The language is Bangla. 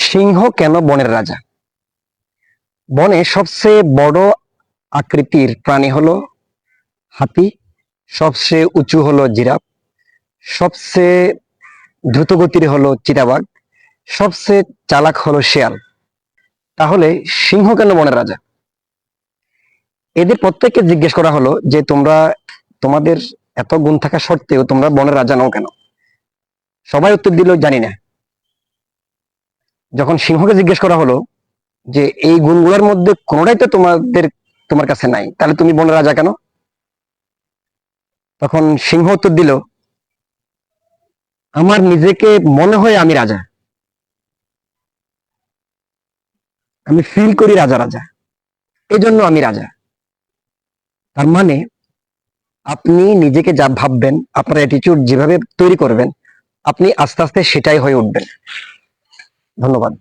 সিংহ কেন বনের রাজা? বনে সবচেয়ে বড় আকৃতির প্রাণী হলো হাতি, সবচেয়ে উঁচু হলো জিরাফ, সবচেয়ে দ্রুতগতির হলো চিতাবাঘ, সবচেয়ে চালাক হলো শেয়াল। তাহলে সিংহ কেন বনের রাজা? এদের প্রত্যেককে জিজ্ঞেস করা হলো যে তোমরা তোমাদের এত গুণ থাকা সত্ত্বেও তোমরা বনের রাজা নও কেন? সবাই উত্তর দিল জানি না। যখন সিংহকে জিজ্ঞেস করা হলো যে এই গুণগুলোর মধ্যে কোনোটাই তো তোমার কাছে নাই, তাহলে তুমি বনের রাজা কেন? তখন সিংহ উত্তর দিল, আমার নিজেকে মনে হয় আমি রাজা, আমি ফিল করি রাজা রাজা, এই জন্য আমি রাজা। তার মানে আপনি নিজেকে যা ভাববেন, আপনার অ্যাটিটিউড যেভাবে তৈরি করবেন, আপনি আস্তে আস্তে সেটাই হয়ে উঠবেন। ধন্যবাদ।